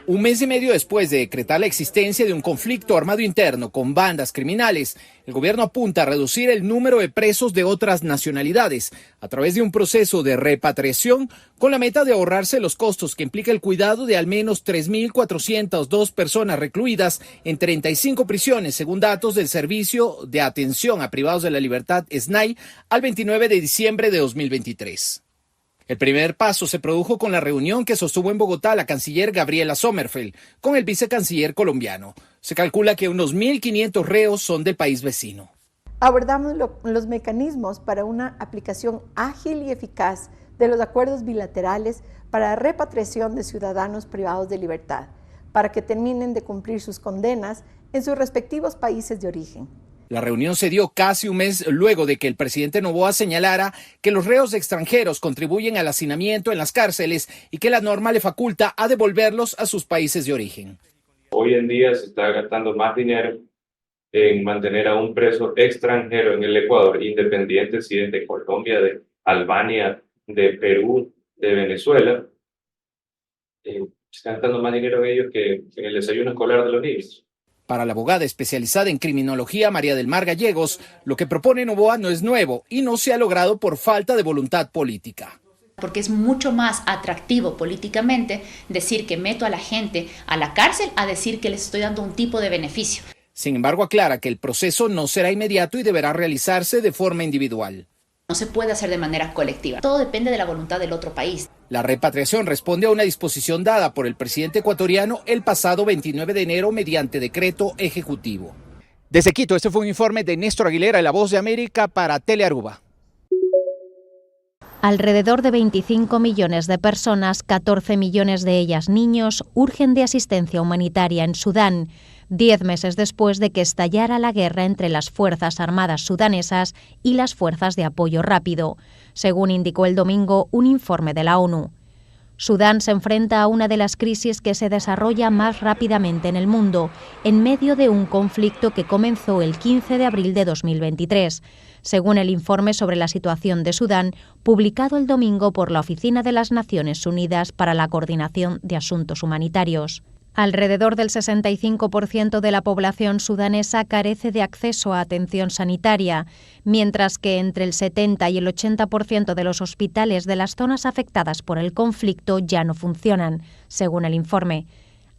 Un mes y medio después de decretar la existencia de un conflicto armado interno con bandas criminales, el gobierno apunta a reducir el número de presos de otras nacionalidades a través de un proceso de repatriación con la meta de ahorrarse los costos que implica el cuidado de al menos 3.402 personas recluidas en 35 prisiones, según datos del Servicio de Atención a Privados de la Libertad, SNAI, al 29 de diciembre de 2023. El primer paso se produjo con la reunión que sostuvo en Bogotá la canciller Gabriela Sommerfeld con el vicecanciller colombiano. Se calcula que unos 1.500 reos son del país vecino. Abordamos los mecanismos para una aplicación ágil y eficaz de los acuerdos bilaterales para la repatriación de ciudadanos privados de libertad, para que terminen de cumplir sus condenas en sus respectivos países de origen. La reunión se dio casi un mes luego de que el presidente Noboa señalara que los reos extranjeros contribuyen al hacinamiento en las cárceles y que la norma le faculta a devolverlos a sus países de origen. Hoy en día se está gastando más dinero en mantener a un preso extranjero en el Ecuador, independiente si es de Colombia, de Albania, de Perú, de Venezuela. Se está gastando más dinero en ellos que en el desayuno escolar de los niños. Para la abogada especializada en criminología María del Mar Gallegos, lo que propone Noboa no es nuevo y no se ha logrado por falta de voluntad política. Porque es mucho más atractivo políticamente decir que meto a la gente a la cárcel a decir que les estoy dando un tipo de beneficio. Sin embargo, aclara que el proceso no será inmediato y deberá realizarse de forma individual. No se puede hacer de manera colectiva. Todo depende de la voluntad del otro país. La repatriación responde a una disposición dada por el presidente ecuatoriano el pasado 29 de enero mediante decreto ejecutivo. Desde Quito, este fue un informe de Néstor Aguilera, La Voz de América, para Telearuba. Alrededor de 25 millones de personas, 14 millones de ellas niños, urgen de asistencia humanitaria en Sudán, 10 meses después de que estallara la guerra entre las Fuerzas Armadas sudanesas y las Fuerzas de Apoyo Rápido, según indicó el domingo un informe de la ONU. Sudán se enfrenta a una de las crisis que se desarrolla más rápidamente en el mundo, en medio de un conflicto que comenzó el 15 de abril de 2023, según el informe sobre la situación de Sudán, publicado el domingo por la Oficina de las Naciones Unidas para la Coordinación de Asuntos Humanitarios. Alrededor del 65% de la población sudanesa carece de acceso a atención sanitaria, mientras que entre el 70 y el 80% de los hospitales de las zonas afectadas por el conflicto ya no funcionan, según el informe.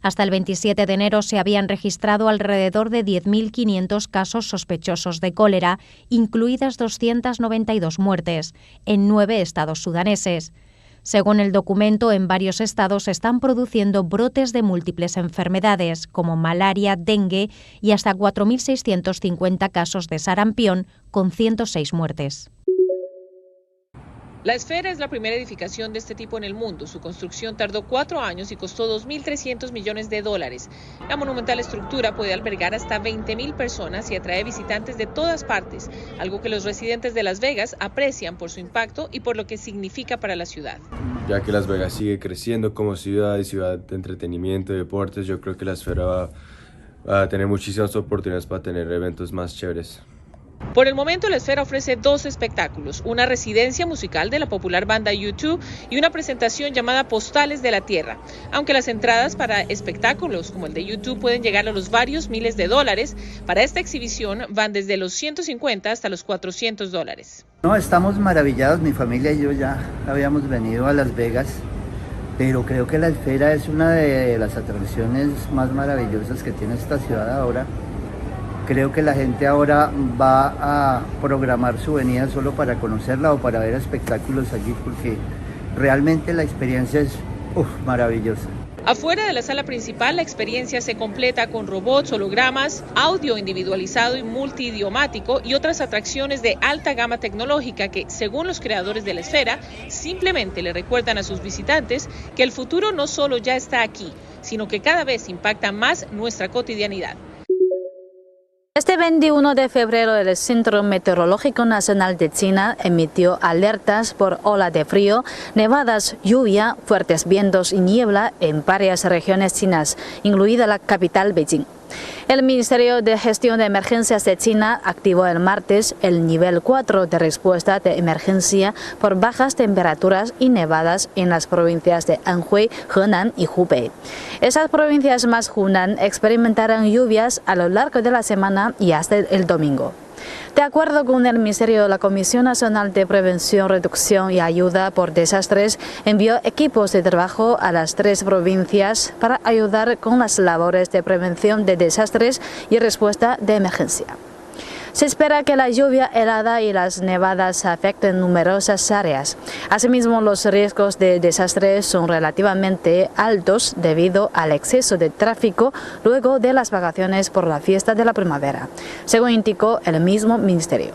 Hasta el 27 de enero se habían registrado alrededor de 10.500 casos sospechosos de cólera, incluidas 292 muertes, en 9 estados sudaneses. Según el documento, en varios estados se están produciendo brotes de múltiples enfermedades, como malaria, dengue y hasta 4.650 casos de sarampión, con 106 muertes. La Esfera es la primera edificación de este tipo en el mundo. Su construcción tardó 4 años y costó $2.300 millones. La monumental estructura puede albergar hasta 20.000 personas y atrae visitantes de todas partes, algo que los residentes de Las Vegas aprecian por su impacto y por lo que significa para la ciudad. Ya que Las Vegas sigue creciendo como ciudad y ciudad de entretenimiento y deportes, yo creo que la Esfera va a tener muchísimas oportunidades para tener eventos más chéveres. Por el momento, la Esfera ofrece 2 espectáculos, una residencia musical de la popular banda U2 y una presentación llamada Postales de la Tierra. Aunque las entradas para espectáculos como el de U2 pueden llegar a los varios miles de dólares, para esta exhibición van desde los $150 hasta los $400. No, estamos maravillados, mi familia y yo ya habíamos venido a Las Vegas, pero creo que la Esfera es una de las atracciones más maravillosas que tiene esta ciudad ahora. Creo que la gente ahora va a programar su venida solo para conocerla o para ver espectáculos allí, porque realmente la experiencia es maravillosa. Afuera de la sala principal, la experiencia se completa con robots, hologramas, audio individualizado y multidiomático y otras atracciones de alta gama tecnológica que, según los creadores de la Esfera, simplemente le recuerdan a sus visitantes que el futuro no solo ya está aquí, sino que cada vez impacta más nuestra cotidianidad. Este 21 de febrero el Centro Meteorológico Nacional de China emitió alertas por ola de frío, nevadas, lluvia, fuertes vientos y niebla en varias regiones chinas, incluida la capital Beijing. El Ministerio de Gestión de Emergencias de China activó el martes el nivel 4 de respuesta de emergencia por bajas temperaturas y nevadas en las provincias de Anhui, Henan y Hubei. Esas provincias más Hunan experimentaron lluvias a lo largo de la semana y hasta el domingo. De acuerdo con el Ministerio, la Comisión Nacional de Prevención, Reducción y Ayuda por Desastres envió equipos de trabajo a las 3 provincias para ayudar con las labores de prevención de desastres y respuesta de emergencia. Se espera que la lluvia helada y las nevadas afecten numerosas áreas. Asimismo, los riesgos de desastres son relativamente altos debido al exceso de tráfico luego de las vacaciones por la fiesta de la primavera, según indicó el mismo ministerio.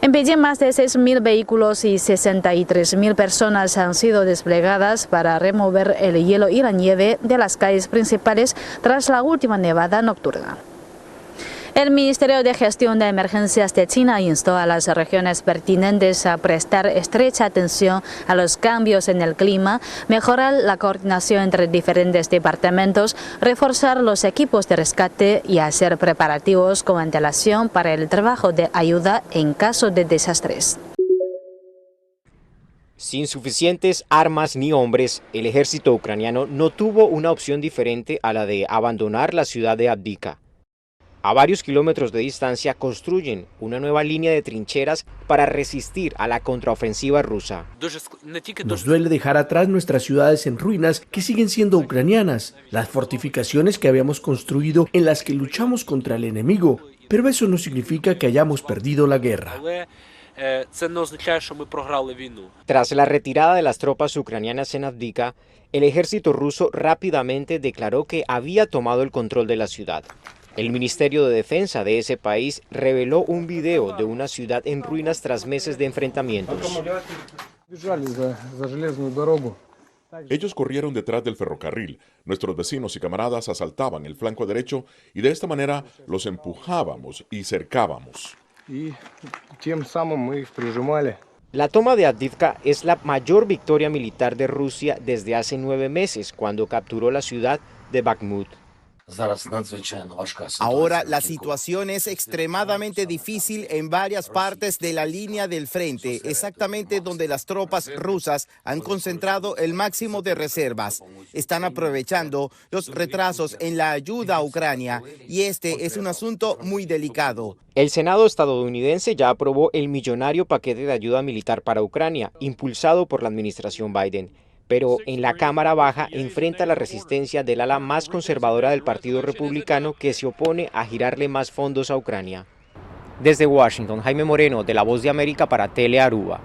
En Beijing, más de 6.000 vehículos y 63.000 personas han sido desplegadas para remover el hielo y la nieve de las calles principales tras la última nevada nocturna. El Ministerio de Gestión de Emergencias de China instó a las regiones pertinentes a prestar estrecha atención a los cambios en el clima, mejorar la coordinación entre diferentes departamentos, reforzar los equipos de rescate y hacer preparativos con antelación para el trabajo de ayuda en caso de desastres. Sin suficientes armas ni hombres, el ejército ucraniano no tuvo una opción diferente a la de abandonar la ciudad de Avdiivka. A varios kilómetros de distancia construyen una nueva línea de trincheras para resistir a la contraofensiva rusa. Nos duele dejar atrás nuestras ciudades en ruinas que siguen siendo ucranianas, las fortificaciones que habíamos construido en las que luchamos contra el enemigo, pero eso no significa que hayamos perdido la guerra. Tras la retirada de las tropas ucranianas en Avdiivka, el ejército ruso rápidamente declaró que había tomado el control de la ciudad. El Ministerio de Defensa de ese país reveló un video de una ciudad en ruinas tras meses de enfrentamientos. Ellos corrieron detrás del ferrocarril. Nuestros vecinos y camaradas asaltaban el flanco derecho y de esta manera los empujábamos y cercábamos. La toma de Avdiivka es la mayor victoria militar de Rusia desde hace 9 meses, cuando capturó la ciudad de Bakhmut. Ahora la situación es extremadamente difícil en varias partes de la línea del frente, exactamente donde las tropas rusas han concentrado el máximo de reservas. Están aprovechando los retrasos en la ayuda a Ucrania y este es un asunto muy delicado. El Senado estadounidense ya aprobó el millonario paquete de ayuda militar para Ucrania, impulsado por la administración Biden. Pero en la Cámara Baja enfrenta la resistencia del ala más conservadora del Partido Republicano, que se opone a girarle más fondos a Ucrania. Desde Washington, Jaime Moreno, de La Voz de América para Tele Aruba.